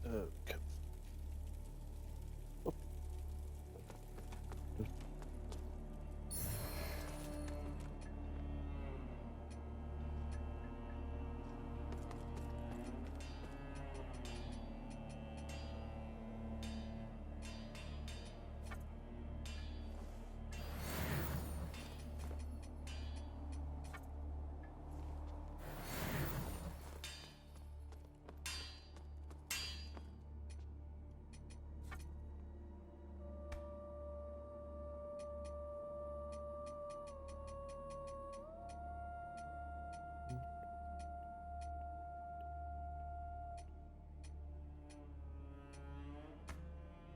Okay.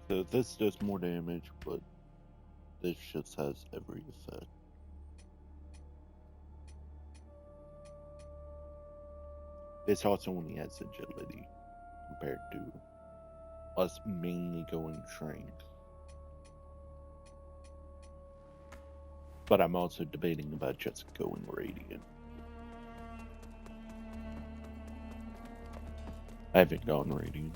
So this does more damage, but this just has every effect. This also only has agility compared to us mainly going strength. But I'm also debating about just going radiant. I haven't gone radiant.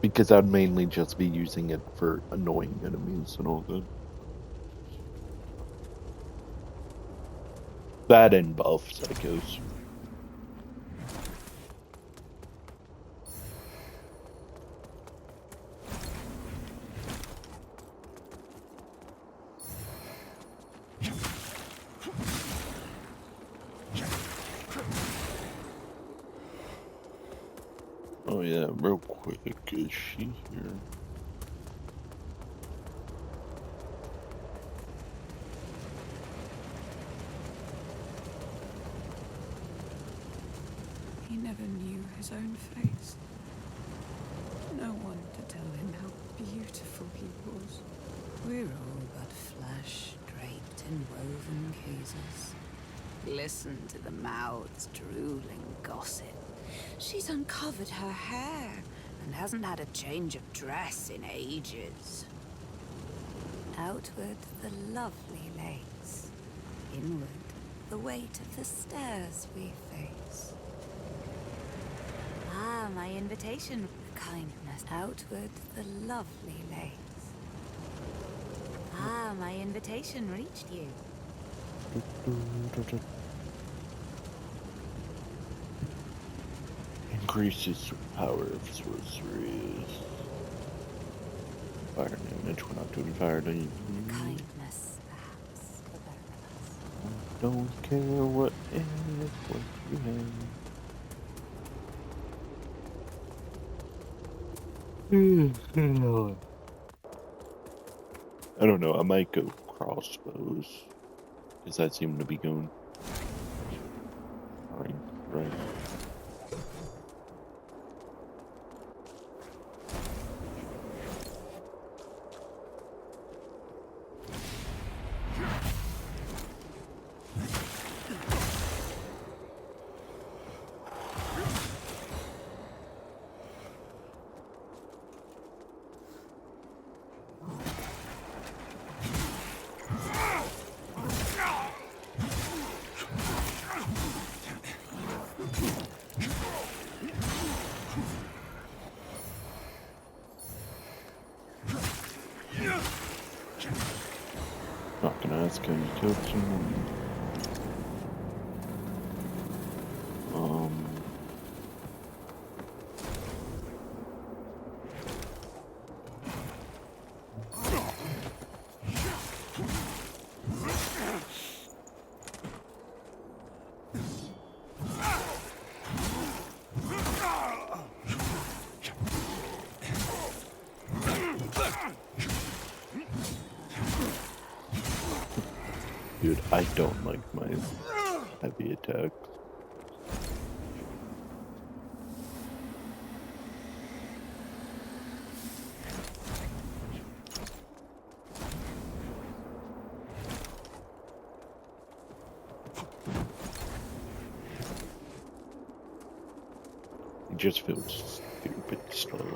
Because I'd mainly just be using it for annoying enemies and all that. That and buffs, I guess. Oh yeah, real quick, is she here? He never knew his own face. No one to tell him how beautiful he was. We're all but flesh draped in woven cases. Listen to the mouths drooling gossip. She's uncovered her hair and hasn't had a change of dress in ages. Outward, the lovely lace. Inward, the weight of the stairs we face. Ah, my invitation of kindness. Outward, the lovely lace. Ah, my invitation reached you. Increases the power of sorceries. Fire damage, we're not doing fire damage. Kindness, perhaps, for both of us. I don't care what you have. I don't know, I might go crossbows. Because that seemed to be going right. Not gonna ask him to kill someone. Dude, I don't like my heavy attacks. just feels stupid slow.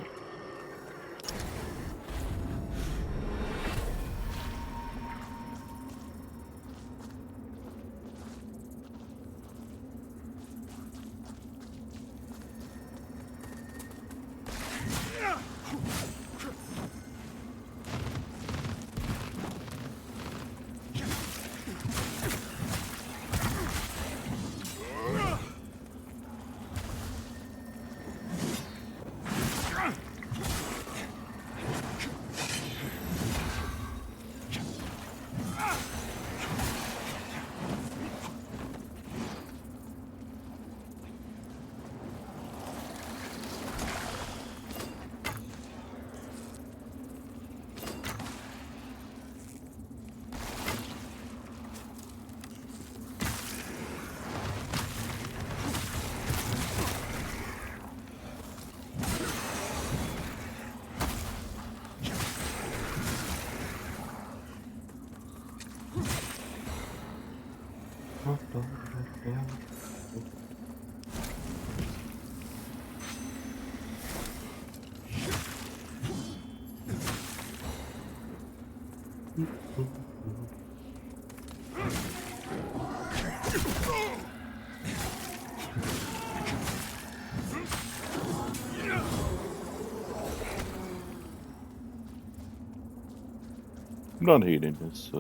I'm not hating this,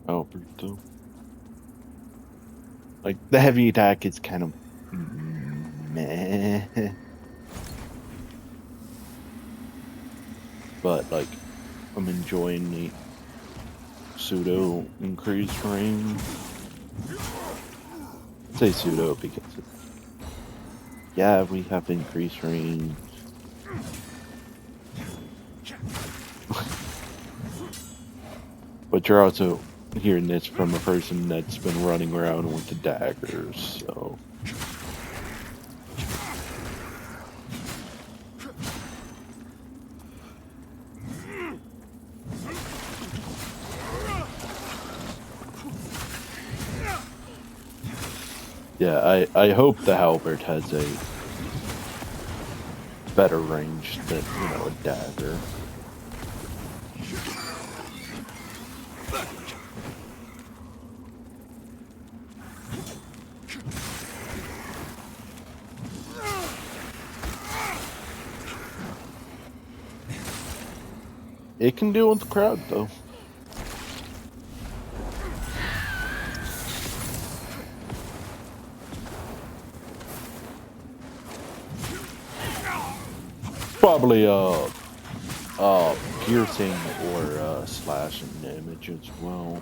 Albert, though. Like, the heavy attack is kind of meh. But, like, I'm enjoying the pseudo increased range. I say pseudo because yeah, we have increased range. But you're also hearing this from a person that's been running around with the daggers, so. Yeah, I hope the halberd has a better range than, a dagger. It can deal with the crowd, though. Probably piercing or slashing damage as well.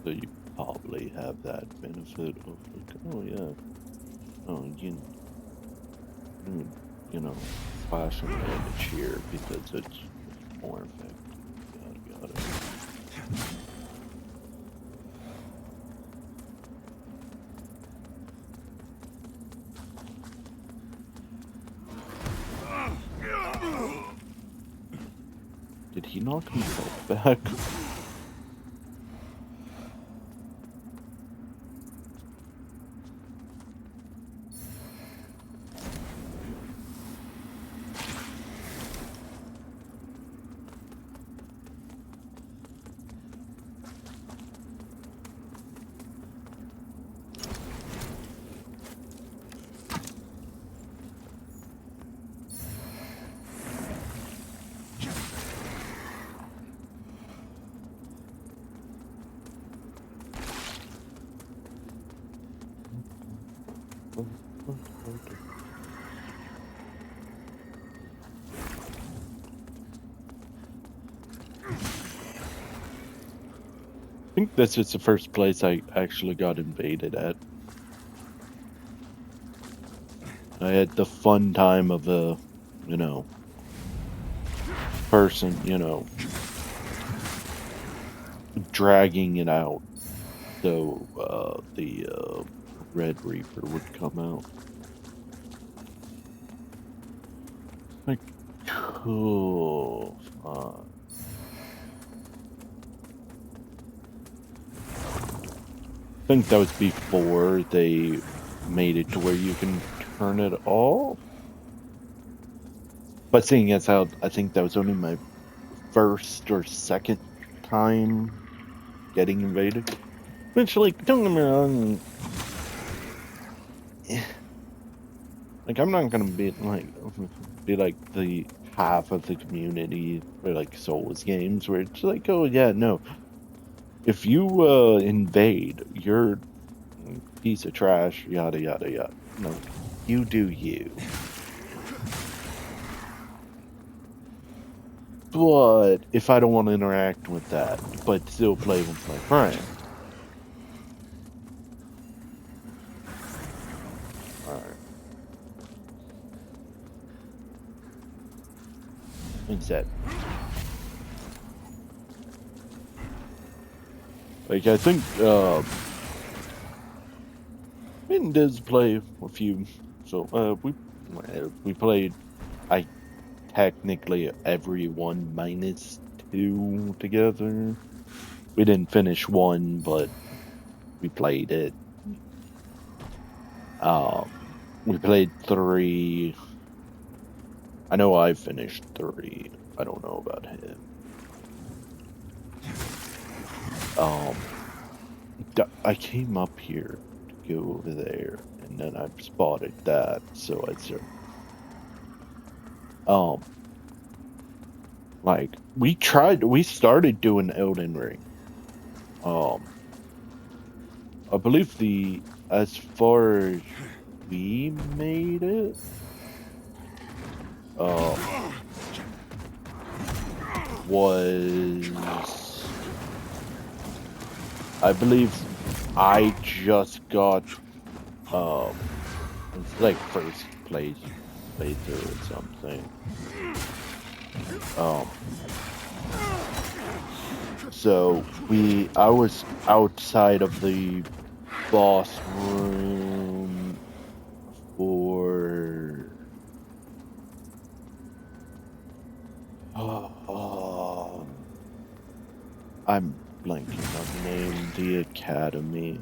So you probably have that benefit of like, oh yeah, oh you know, slashing damage here because it's more effective. Got it. Did he knock himself back? I think this is the first place I actually got invaded at. I had the fun time of a, person, dragging it out. So the Red Reaper would come out. Like, cool. I think that was before they made it to where you can turn it off. But seeing as how I think that was only my first or second time getting invaded. Which, like, don't get me wrong. Like, I'm not gonna be like the half of the community for like Souls games where it's like, oh yeah, no. If you invade, you're a piece of trash, yada yada yada. No, you do you. But if I don't want to interact with that, but still play with my friends. Alright. Instead. Like, I think, me and Diz play a few, so, we played, I technically everyone minus 2 together. We didn't finish 1, but we played it. We played 3. I know I finished 3. I don't know about him. I came up here to go over there, and then I spotted that, so I started. Like, we started doing Elden Ring. I believe as far as we made it, was, I believe I just got, it's like first playthrough or something. So I was outside of the boss room for I'm blanking on the name, the academy.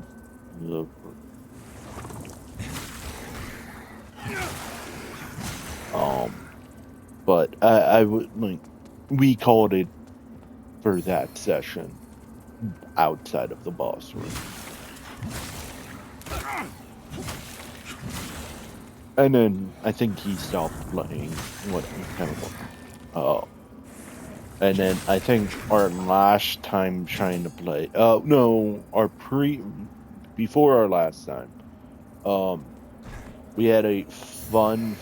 But I would like, we called it for that session outside of the boss room. And then I think he stopped playing what kind of and then I think our last time trying to play no, before our last time, we had a fun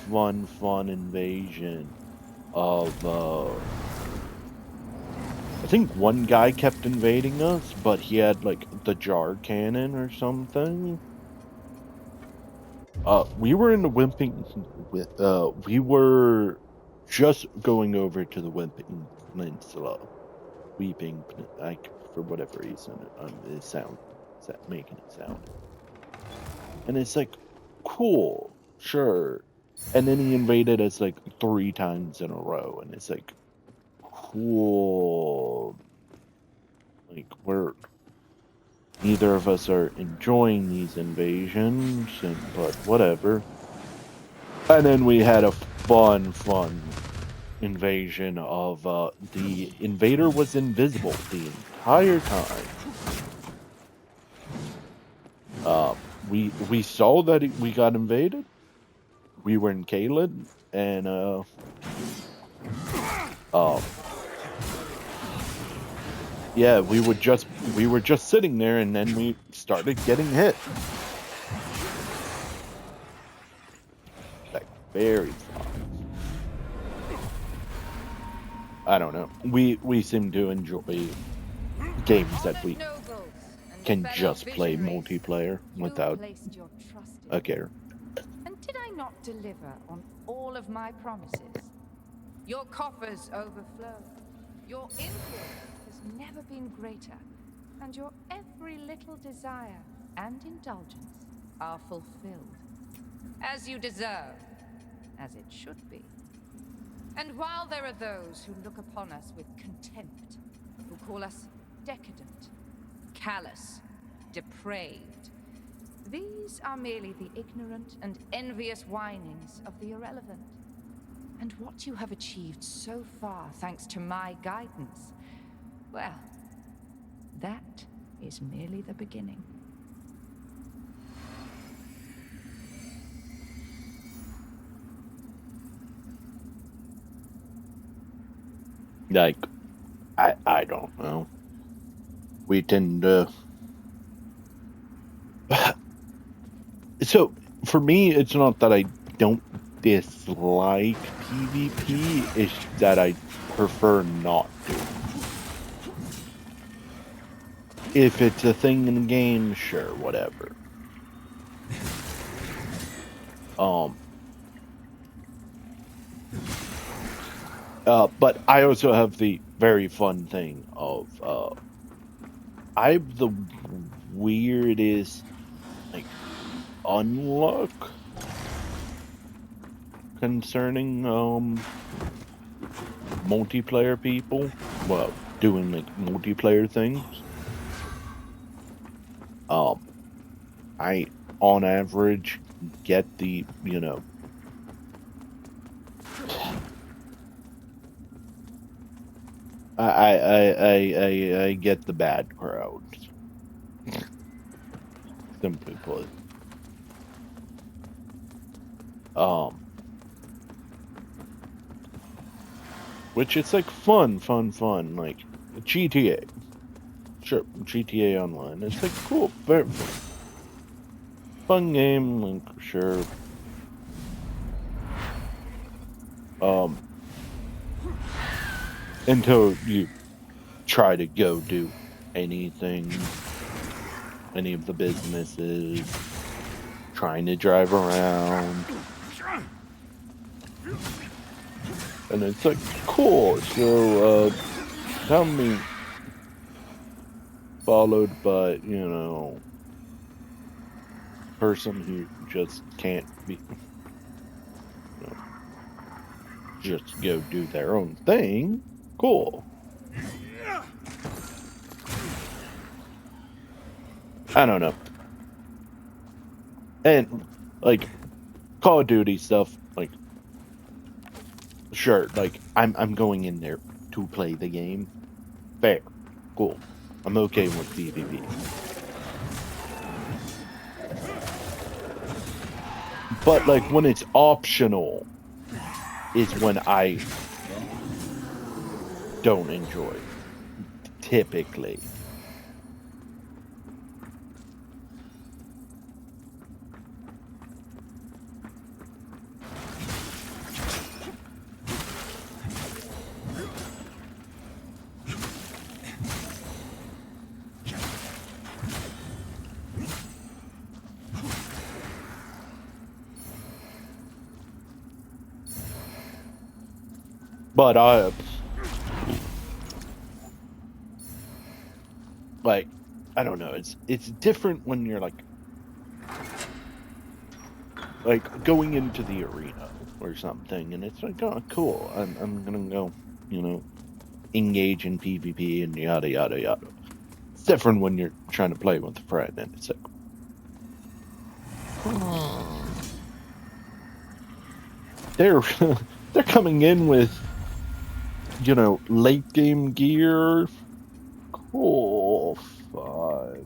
invasion of I think one guy kept invading us, but he had like the jar cannon or something. We were in the we were just going over to the Wimping Peninsula. Weeping, like, for whatever reason, it's making it sound. And it's like, cool, sure. And then he invaded us like 3 times in a row, and it's like, cool. Like, neither of us are enjoying these invasions, but whatever. And then we had a fun invasion of the invader was invisible the entire time. We saw that we got invaded. We were in Caelid, and yeah, we were just sitting there, and then we started getting hit. Like, very fast. I don't know. We seem to enjoy games that we can just play multiplayer without a care. And did I not deliver on all of my promises? Your coffers overflow. Your influence has never been greater, and your every little desire and indulgence are fulfilled. As you deserve, as it should be. And while there are those who look upon us with contempt, who call us decadent, callous, depraved, these are merely the ignorant and envious whinings of the irrelevant. And what you have achieved so far, thanks to my guidance, well, that is merely the beginning. Like, I don't know. We tend to. So, for me, it's not that I don't dislike PvP, it's that I prefer not to. If it's a thing in the game, sure, whatever. But I also have the very fun thing of, I have the weirdest, like, unluck concerning, multiplayer people. Well, doing, like, multiplayer things. I, on average, get the, I get the bad crowd. Simply put. Which it's like fun, like GTA. Sure, GTA Online. It's like cool, very fun game, like sure. Until you try to go do anything, any of the businesses, trying to drive around. And it's like, cool, so, tell me, followed by, person who just can't be, just go do their own thing. Cool. I don't know. And, like, Call of Duty stuff, like, sure, like, I'm going in there to play the game. Fair. Cool. I'm okay with PvP. But, like, when it's optional is when I don't enjoy. Typically. But like, I don't know. It's different when you're like going into the arena or something, and it's like, oh, cool. I'm gonna go, engage in PvP and yada yada yada. It's different when you're trying to play with a friend, and it's like, they're they're coming in with, late game gear. Cool. Fine.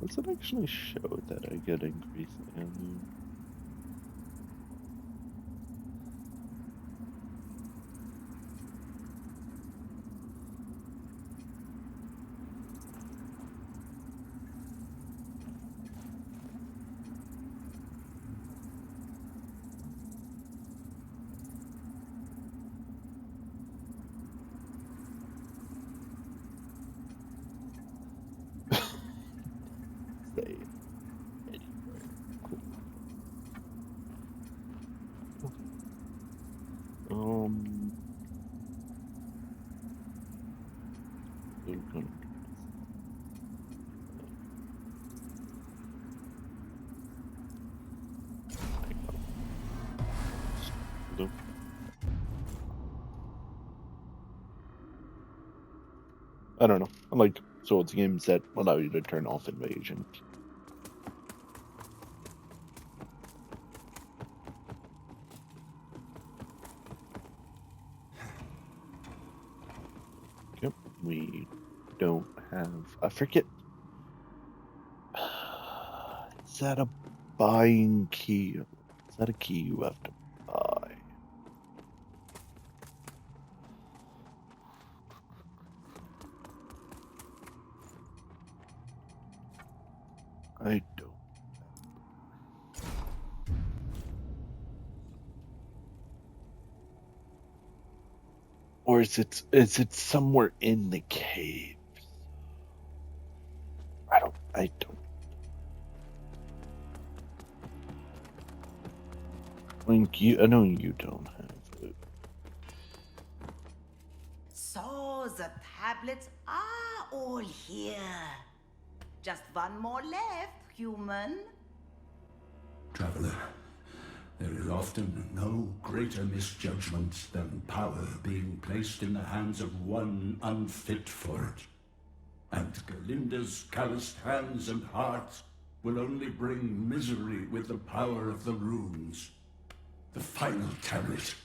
Does it actually show that I get increased ammo? Say anywhere. Cool. Um. still gonna- Nope. I don't know. I like Souls games that allow you to turn off invasion. Yep, we don't have. I forget. Is that a buying key? Is that a key you have to buy? I don't. Or is it somewhere in the caves? I don't. Link, I know you don't have it. So the tablets are all here. Just one more left, human. Traveler, there is often no greater misjudgment than power being placed in the hands of one unfit for it. And Galinda's calloused hands and heart will only bring misery with the power of the runes. The final tablet,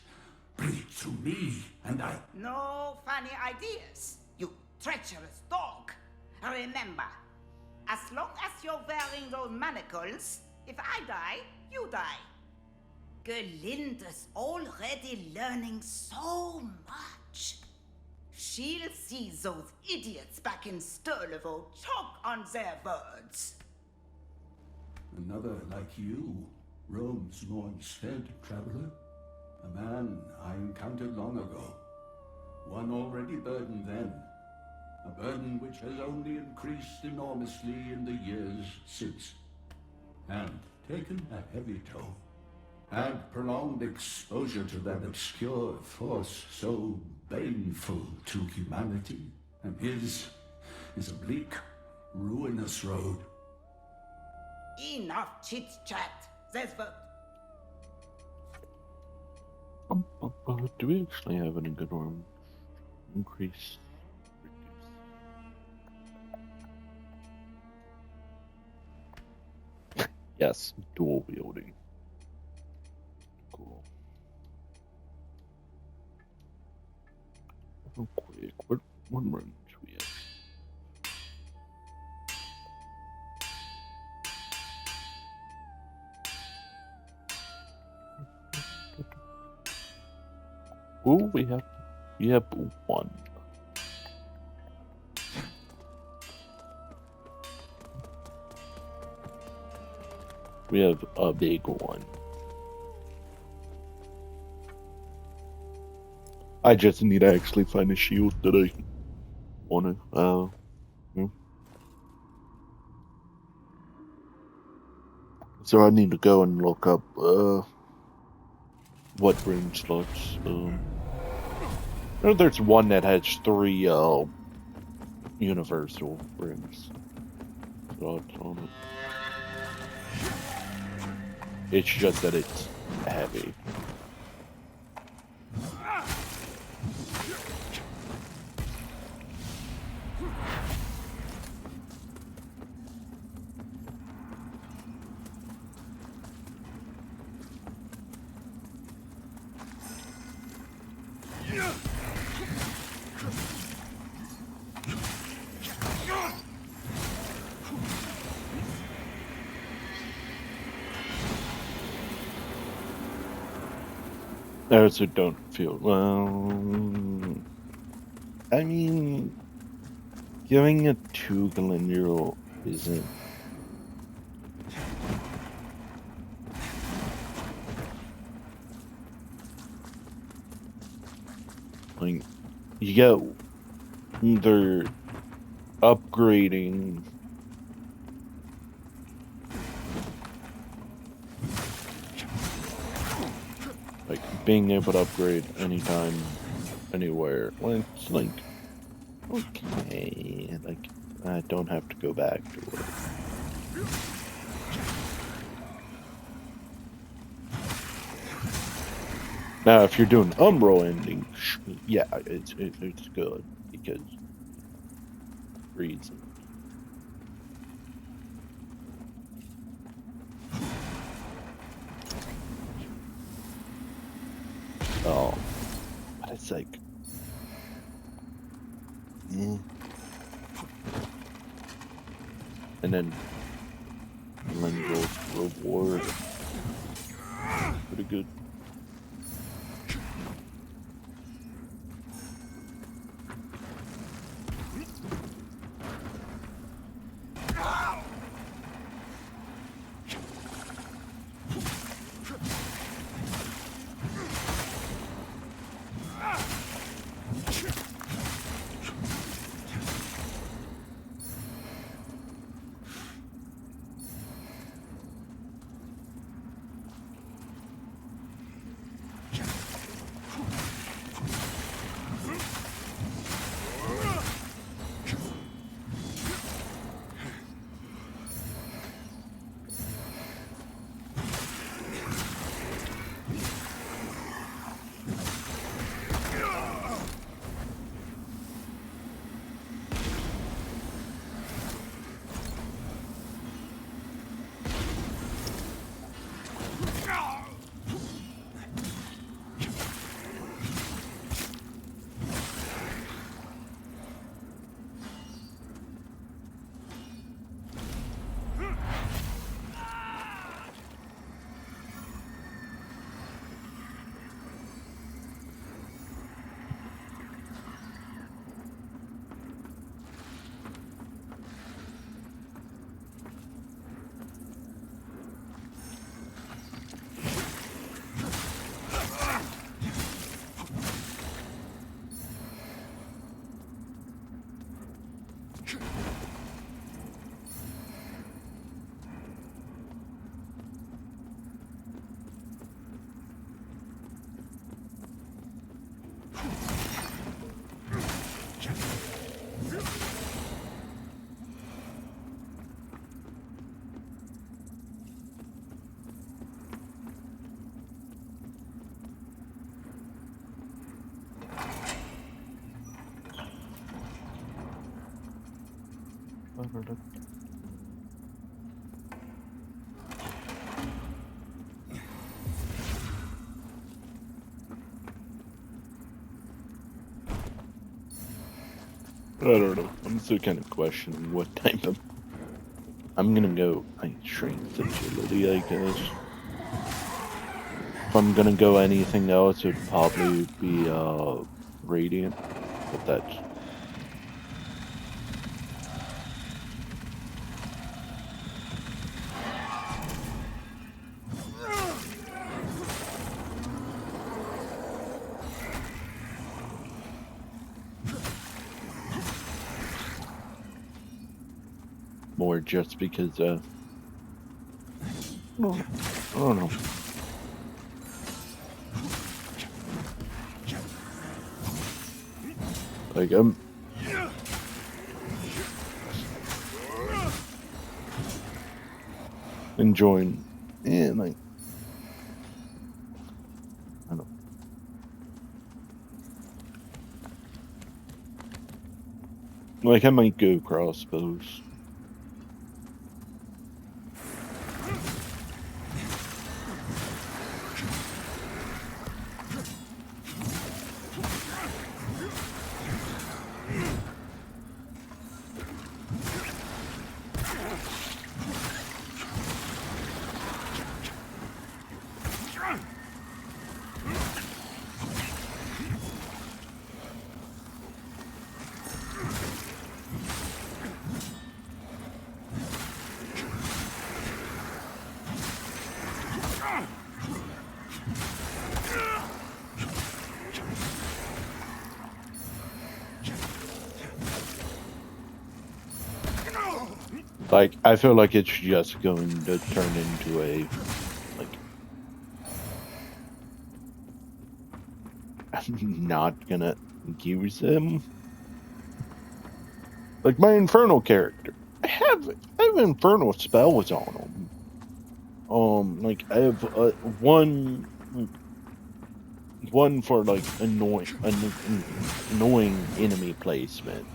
bring it to me, and I... No funny ideas, you treacherous dog. Remember, as long as you're wearing those manacles, if I die, you die. Galinda's already learning so much. She'll see those idiots back in Sturlevo choke on their words. Another like you roams Mornstead, traveler. A man I encountered long ago. One already burdened then. A burden which has only increased enormously in the years since. And taken a heavy toll. And prolonged exposure to that obscure force so baneful to humanity. And his is a bleak, ruinous road. Enough chit-chat. There's vote. Do we actually have any good one? Increase. Reduce. Yes, dual wielding. Cool. Real quick, what run should we have? Oh, we have one. We have a big one. I just need to actually find a shield that I want to. So I need to go and look up what rune slots. I know there's one that has 3 universal runes slots on it. It's just that it's heavy. I also don't feel well. I mean, giving it to Galinda isn't. Like, you get either upgrading. Like being able to upgrade anytime, anywhere. Well, it's like, okay, like, I don't have to go back to it. Now, if you're doing Umbral ending, yeah, it's good because reason. Oh, but it's like, and then Lengrel's reward, pretty good. I don't know. I'm still kind of questioning what type of. I'm gonna go like strength agility, I guess. If I'm gonna go anything else, it'd probably be radiant, but that's. More just because, I don't know. Like, I'm enjoying, yeah, like, I don't know. Like, I might go crossbows. Like, I feel like it's just going to turn into a, like, I'm not gonna use him. Like my infernal character, I have infernal spells on him. Like I have one for like annoying enemy placement.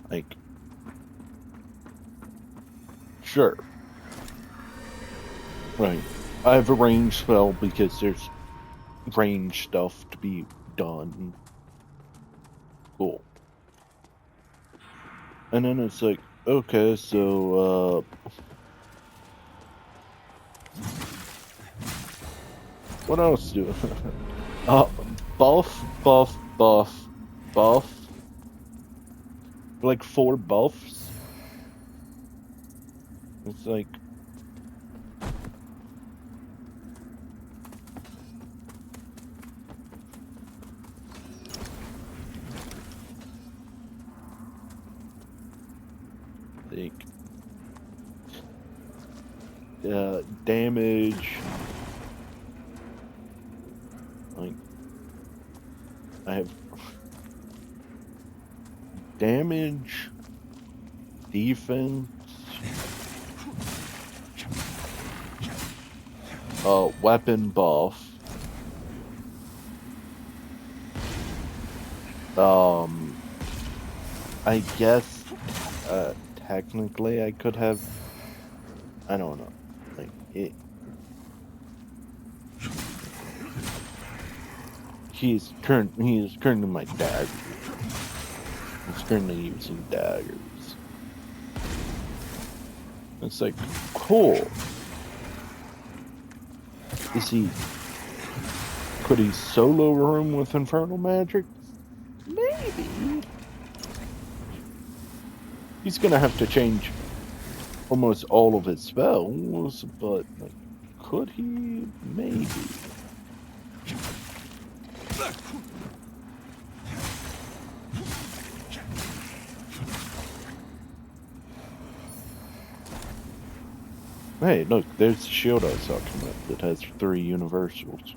Like, sure, right. I have a range spell because there's range stuff to be done. Cool. And then it's like, okay, so what else do? Buff. Like 4 buffs. It's like. Damage. Like, I have damage, defense, weapon buff, I guess, technically I could have, I don't know, like, he's currently my dagger. He's currently using daggers. It's like, cool. Could he solo room with infernal magic? Maybe. He's gonna have to change almost all of his spells, but like, could he? Maybe. Hey, look, there's the shield I was talking about that has 3 universals.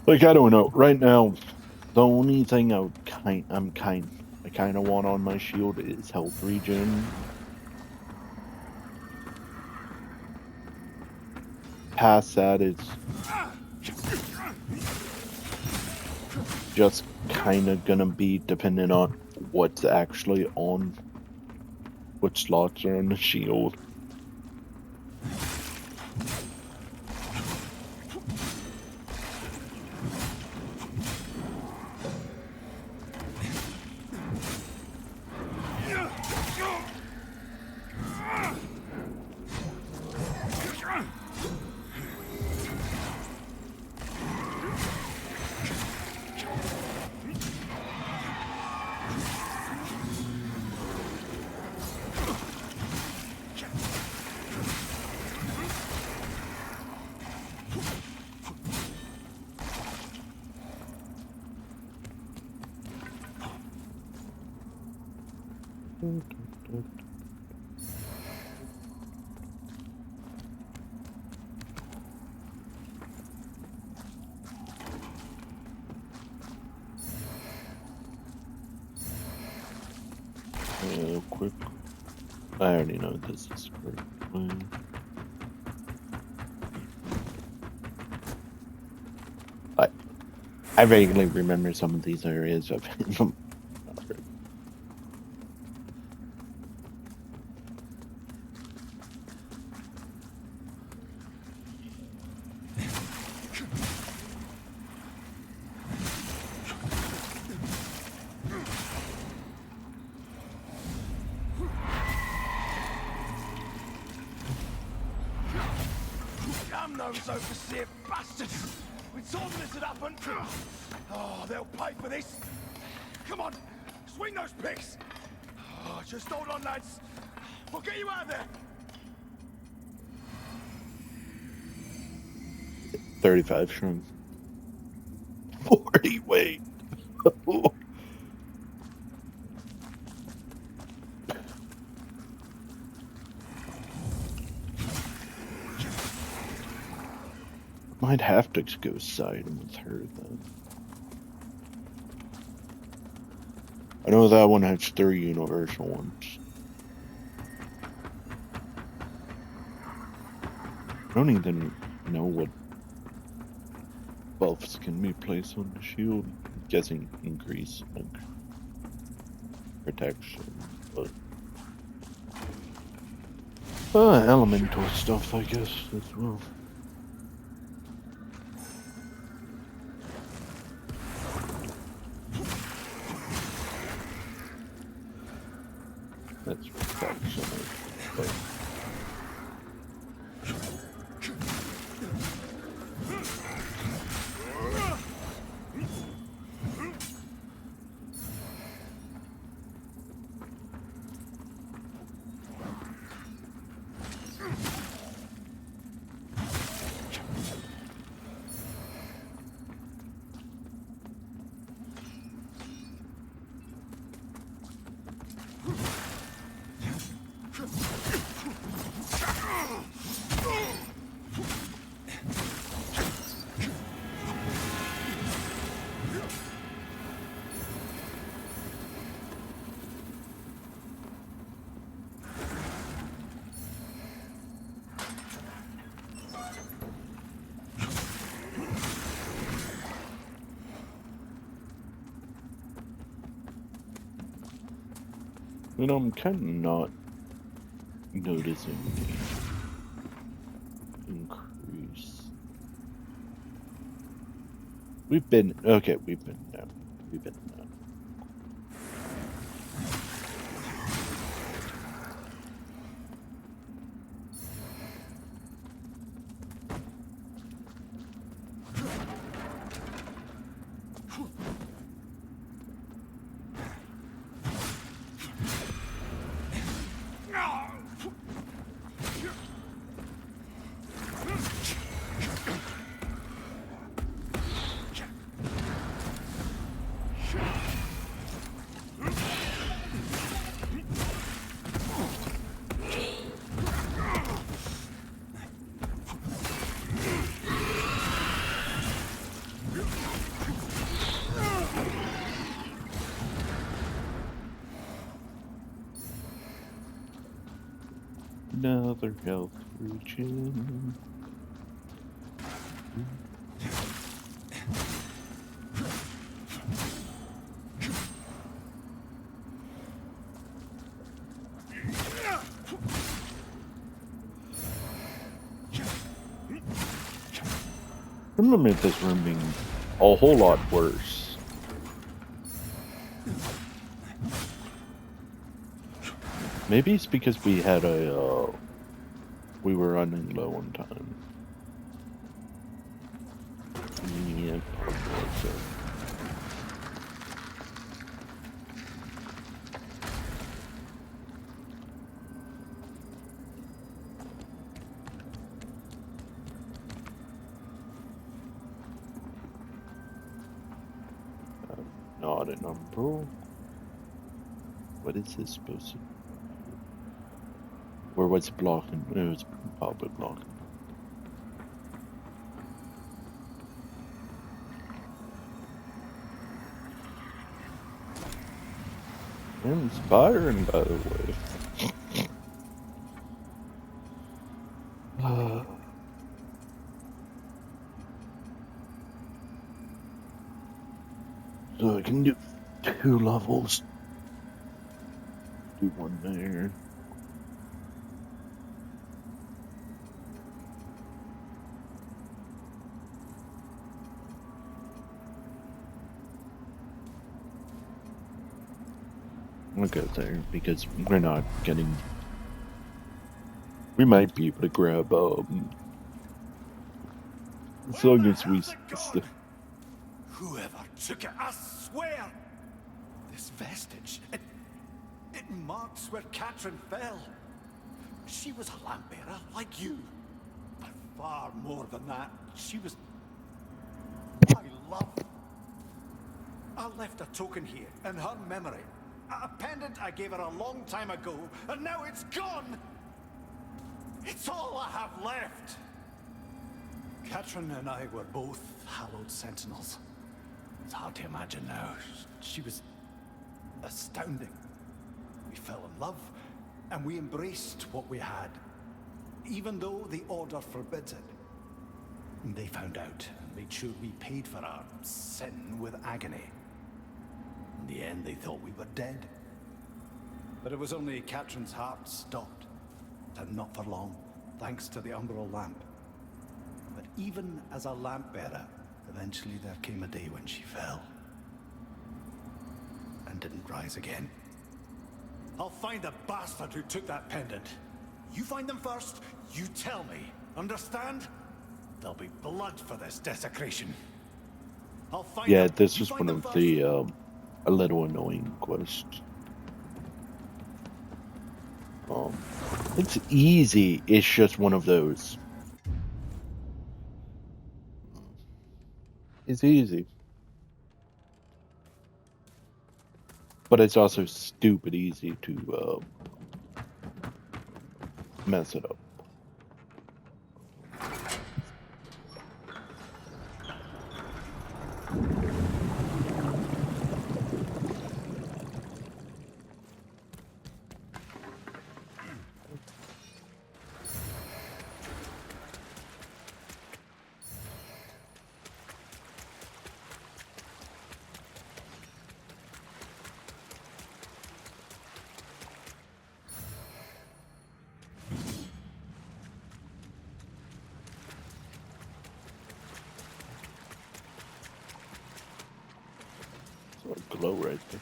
Like, I don't know. Right now, the only thing I kind of want on my shield is health regen. Past that, it's just kind of gonna be dependent on what's actually on, what slots are on the shield. Quick. I already know this is correct. I vaguely remember some of these areas of him. Those overseer bastards! We told them this would happen! Oh, they'll pay for this! Come on! Swing those picks! Oh, just hold on, lads! We'll get you out of there! 35 shrooms. 40 weight. Might have to go side with her then. I know that one has 3 universal ones. I don't even know what buffs can be placed on the shield. I'm guessing increase like protection, but elemental stuff, I guess, as well. That's protection, but you know, I'm kind of not noticing the increase. We've been down. Another health regen. I remember this room being a whole lot worse. Maybe it's because we had we were running low on time. Yeah, probably so. Not a number. What is this supposed to be? Or was it blocking? It was probably blocking. Inspiring, by the way. So I can do 2 levels. Do 1 there. I'll go there because we're not getting. We might be able to grab As long as we Whoever took it, I swear! This vestige, it marks where Katrin fell. She was a lamp bearer, like you. But far more than that, she was my love. I left a token here, in her memory. A pendant I gave her a long time ago, and now it's gone! It's all I have left! Katrin and I were both hallowed sentinels. It's hard to imagine now. She was astounding. We fell in love, and we embraced what we had, even though the Order forbids it. And they found out and made sure we paid for our sin with agony. In the end, they thought we were dead. But it was only Katrin's heart stopped, and not for long, thanks to the umbral lamp. But even as a lamp bearer, eventually there came a day when she fell. And didn't rise again. I'll find the bastard who took that pendant. You find them first, you tell me. Understand? There'll be blood for this desecration. I'll find Yeah, them. this You is find one them of first. the a little annoying quests. It's easy. It's just one of those. It's easy. But it's also stupid easy to mess it up. Glow right there.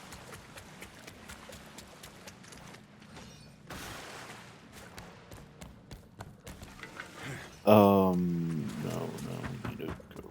No, we need to go.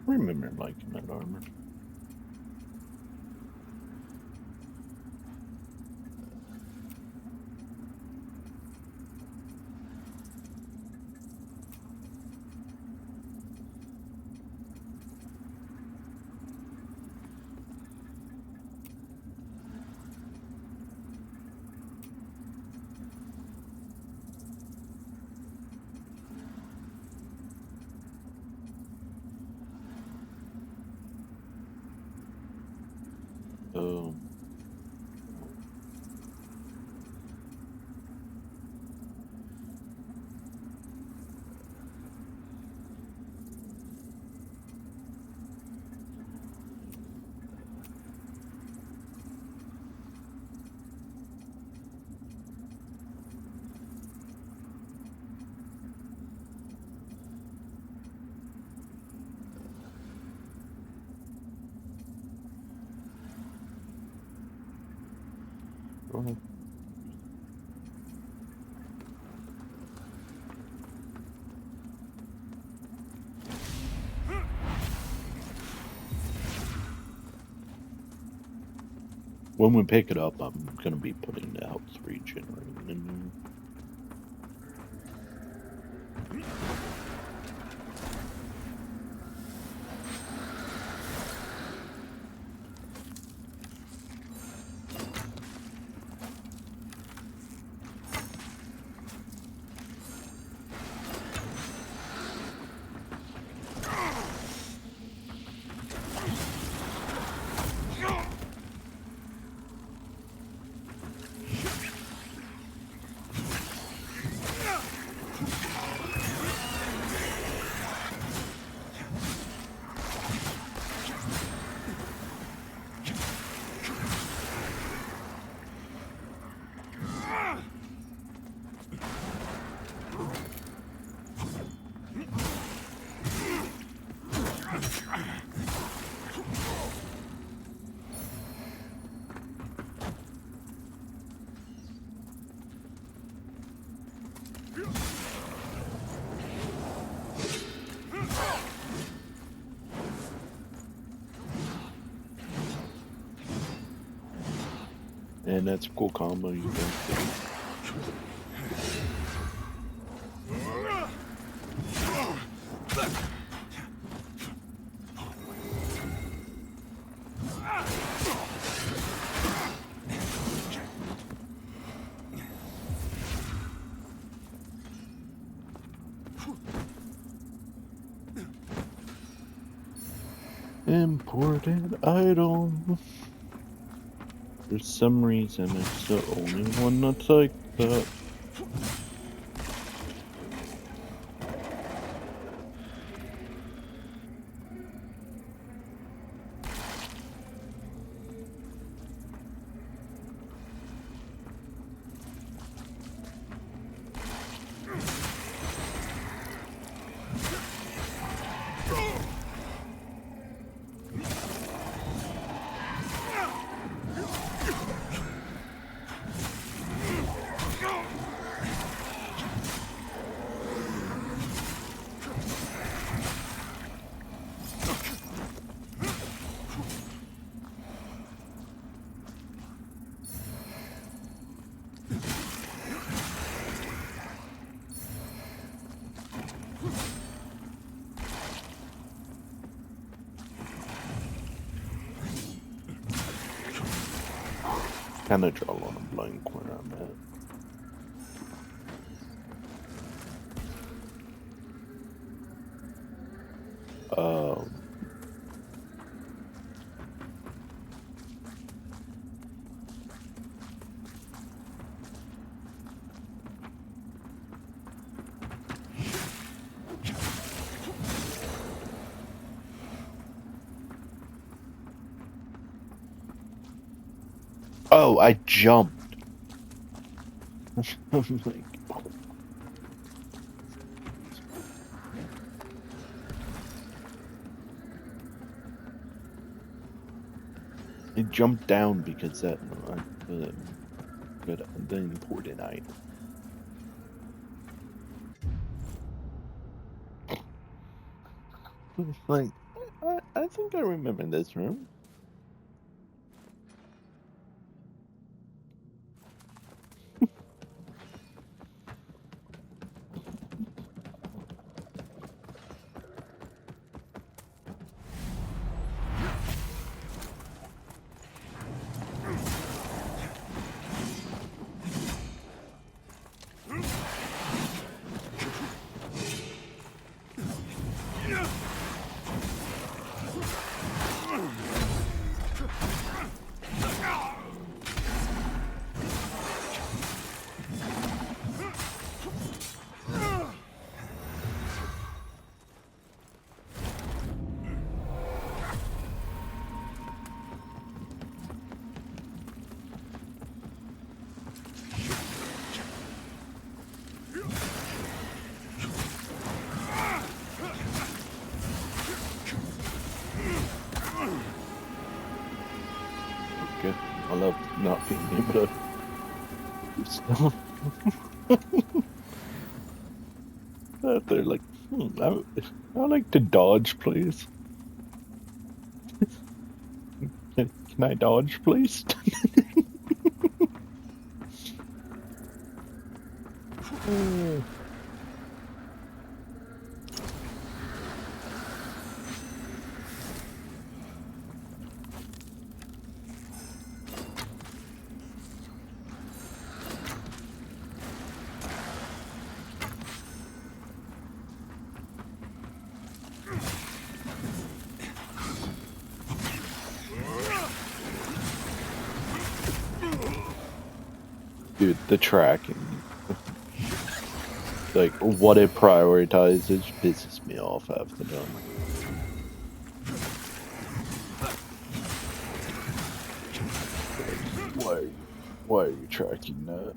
I remember liking that armor. when we pick it up, I'm gonna be putting the health regenerating in there. And that's a cool combo you can do. Imported item. For some reason, it's the only one that's like that. Kind of draw on a blank where I'm at. Oh, I jumped. I'm like, oh. I jumped down because that the important item. Like, I think I remember this room. I love not being able to still they're like, I would like to dodge, please. Can with my dodge, please? Dude, the tracking. Like, what it prioritizes pisses me off half the time. Why are you tracking that?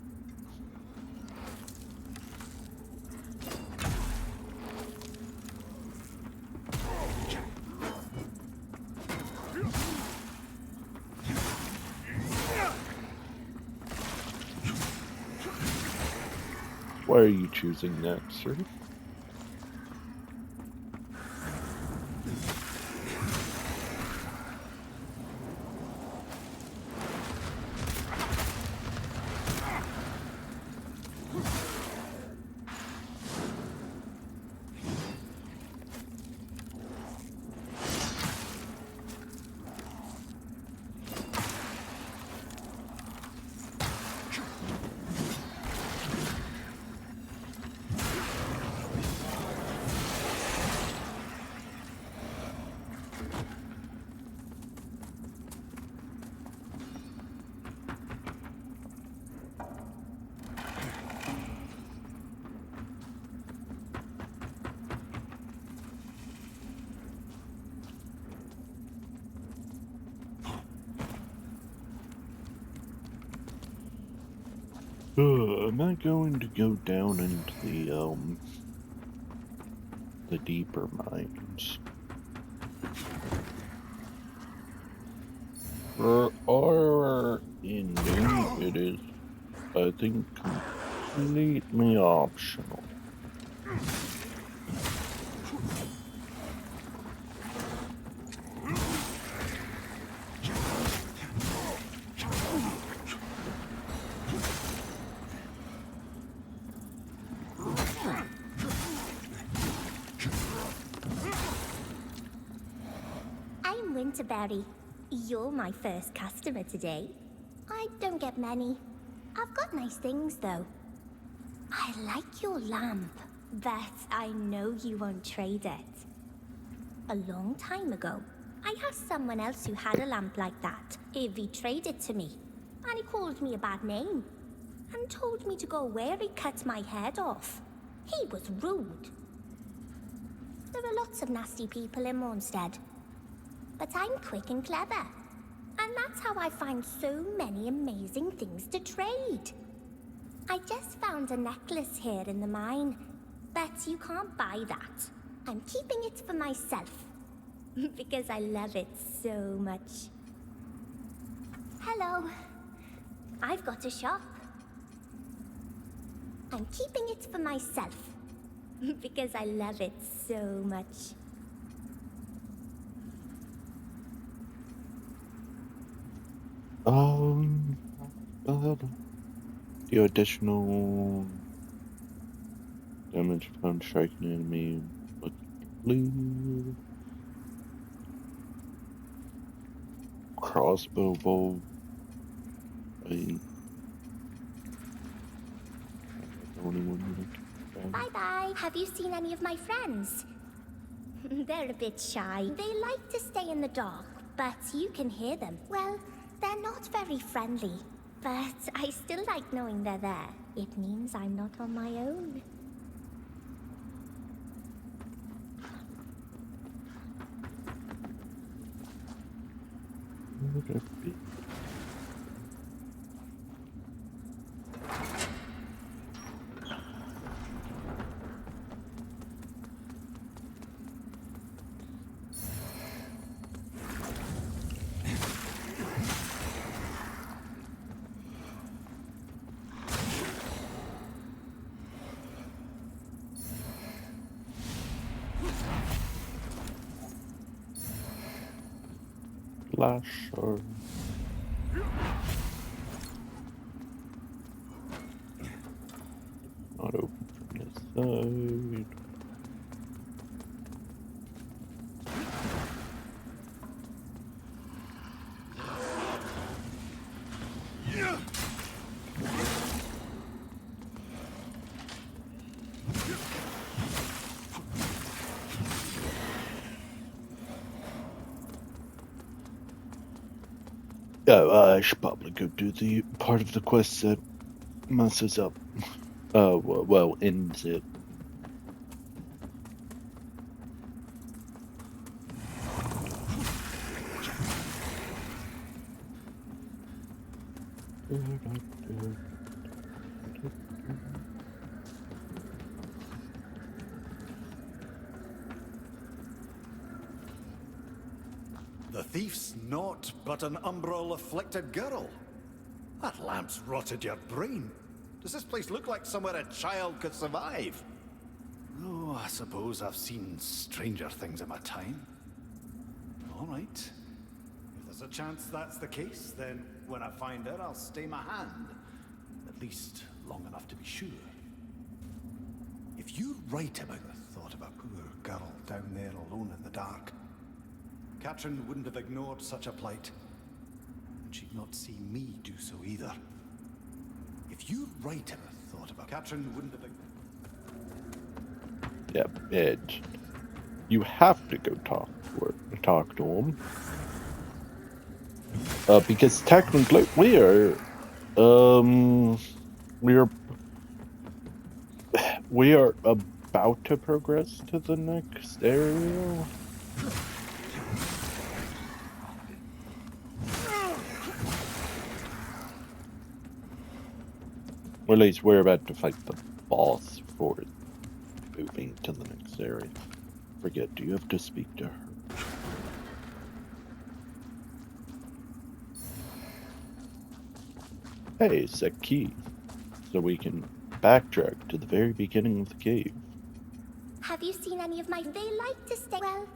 Why are you choosing that, sir? Am I going to go down into the deeper mines? Or indeed it is, I think, completely optional. I'm Winterberry. You're my first customer today. I don't get many. I've got nice things, though. I like your lamp, but I know you won't trade it. A long time ago, I asked someone else who had a lamp like that if he'd trade it to me, and he called me a bad name, and told me to go where he'd cut my head off. He was rude. There are lots of nasty people in Mornstead, but I'm quick and clever, and that's how I find so many amazing things to trade. I just found a necklace here in the mine, but you can't buy that. I'm keeping it for myself, because I love it so much. Hello. I've got a shop. I'm keeping it for myself, because I love it so much. The additional damage upon striking enemy, but please. Crossbow bolt. Bye-bye. Have you seen any of my friends? They're a bit shy. They like to stay in the dark, but you can hear them. Well, they're not very friendly, but I still like knowing they're there. It means I'm not on my own. slasher. Not open from this side. Oh, I should probably go do the part of the quest that messes up. Well, ends it. The thief's naught but an umbral-afflicted girl. That lamp's rotted your brain. Does this place look like somewhere a child could survive? Oh, I suppose I've seen stranger things in my time. All right. If there's a chance that's the case, then when I find her, I'll stay my hand. At least long enough to be sure. If you write about the thought of a poor girl down there alone in the dark, Katrin wouldn't have ignored such a plight. And she'd not see me do so either. If you write about the thought of a Katrin wouldn't have Yep, Edge. You have to go talk to him. Because technically we are about to progress to the next area. Or at least we're about to fight the boss for moving to the next area. Forget, do you have to speak to her? Hey, it's a key. So we can backtrack to the very beginning of the cave. Have you seen any of my... They like to stay... Well...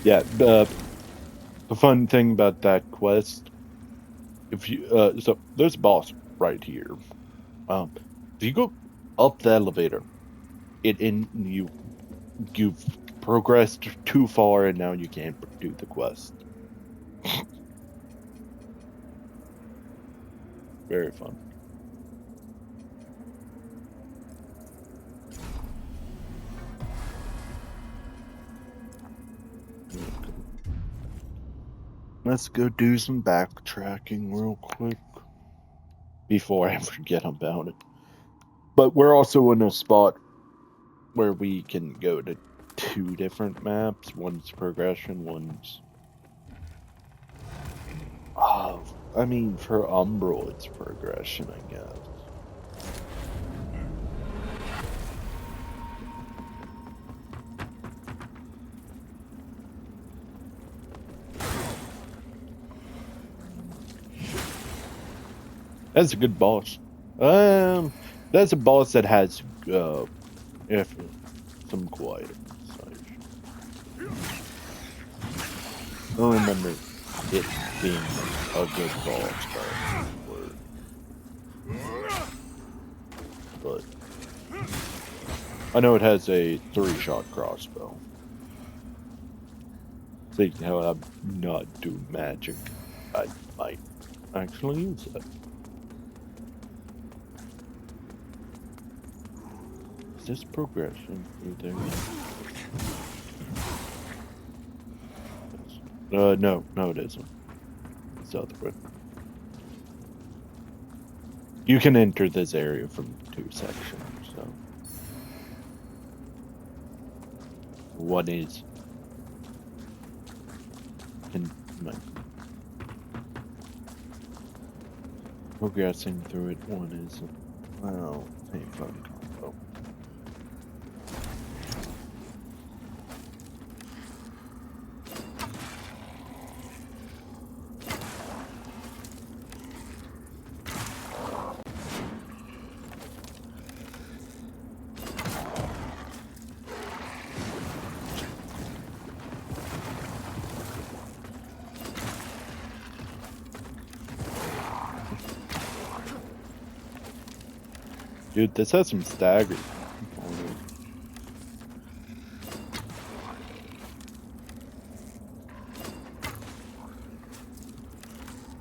Yeah, the fun thing about that quest, if you so there's a boss right here. If you go up the elevator, you've progressed too far and now you can't do the quest. Very fun. Let's go do some backtracking real quick before I forget about it. But we're also in a spot where we can go to 2 different maps. One's progression, one's... Oh, I mean, for Umbral, it's progression, I guess. That's a good boss. That's a boss that has some quiet side. I don't remember it being a good boss, but I know it has a 3-shot crossbow. Seeing how I'm not doing magic, I might actually use that. Is this progression through there? No, it isn't. It's the other way. You can enter this area from 2 sections, so. One is progressing through it, one is, well, same fun combo. Dude, this has some stagger. on it.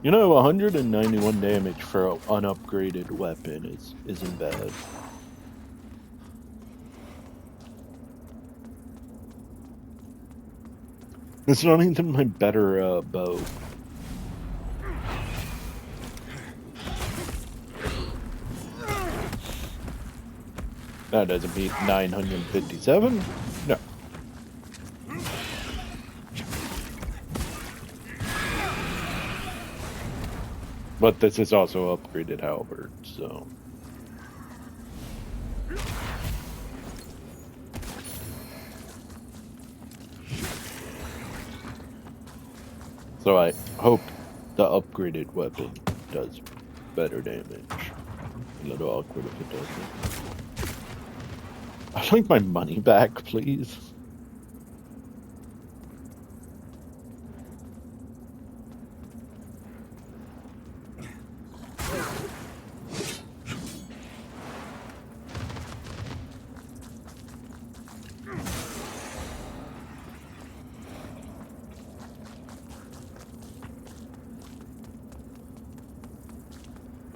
You know, 191 damage for an unupgraded weapon isn't bad. It's not even my better bow. That doesn't beat 957? No. But this is also upgraded halberd, so. So I hope the upgraded weapon does better damage. A little awkward if it doesn't. I'd like my money back, please.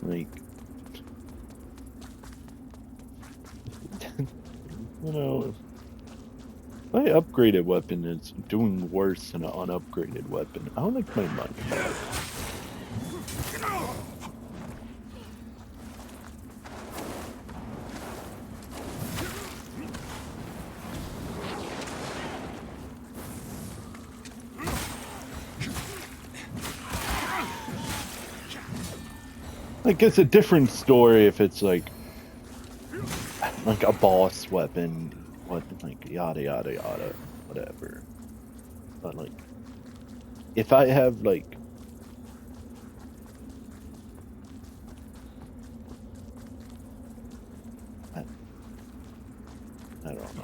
Like, you know, my upgraded weapon is doing worse than an unupgraded weapon. I don't like my money back. Like, it's a different story if it's like a boss weapon, like yada yada yada, whatever. But like, if I have like, I don't know.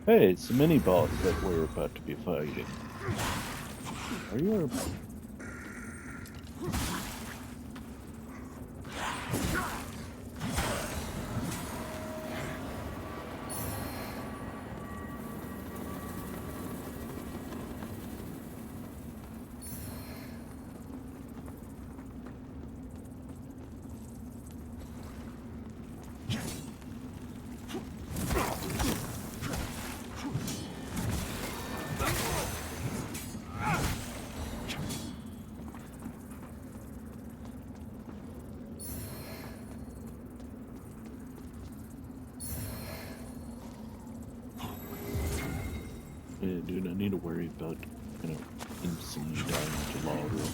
Hey, it's the mini boss that we're about to be fighting. Are you? Yeah, dude, I need to worry about instantly dying to lava.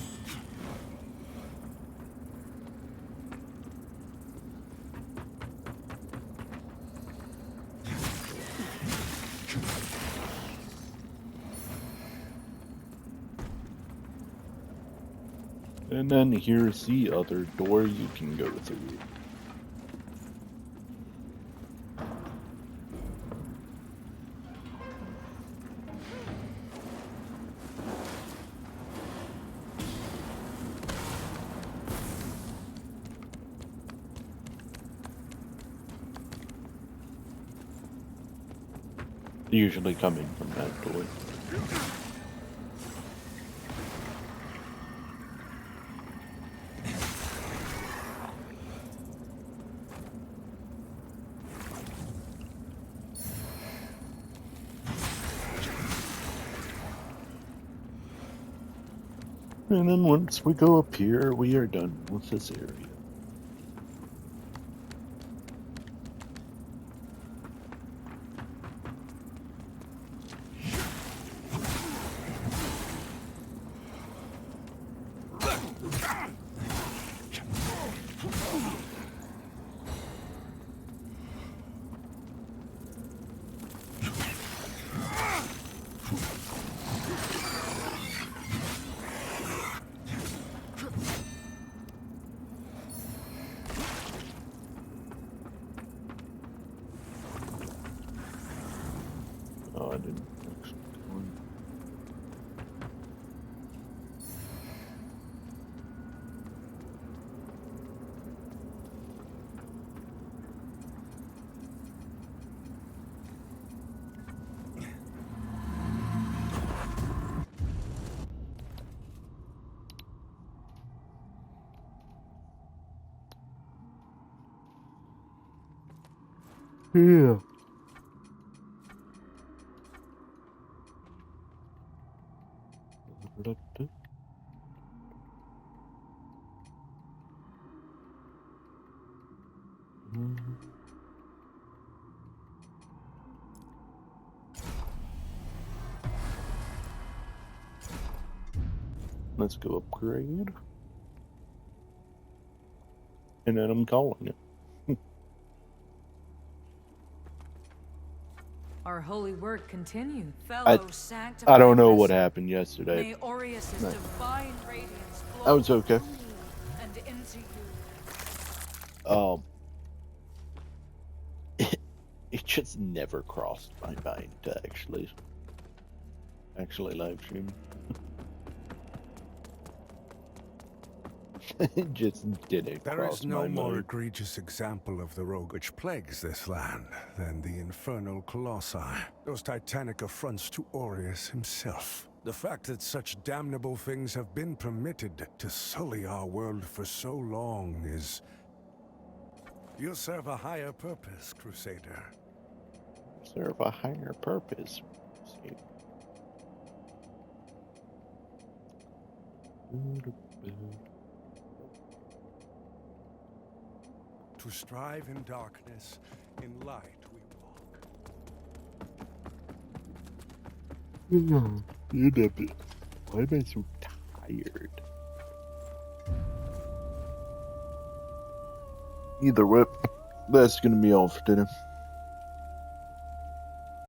And then here's the other door you can go through. Usually coming from that door. And then once we go up here, we are done with this area. Oh, I didn't actually go in. Yeah. Let's go upgrade. And then I'm calling it. Our holy work continue, I fellow sanctified. I don't know what vessel. happened yesterday. May Aureus' No. divine radiance That flow was okay. through you and into you. It just never crossed my mind to actually live stream. It just didn't There cross is no my more mind. egregious example of the rogue which plagues this land than the infernal colossi, those titanic affronts to Aureus himself. The fact that such damnable things have been permitted to sully our world for so long is... You serve a higher purpose, Crusader. Serve a higher purpose. See. To strive in darkness, in light we walk. Why am I so tired? Either way, that's gonna be all for today.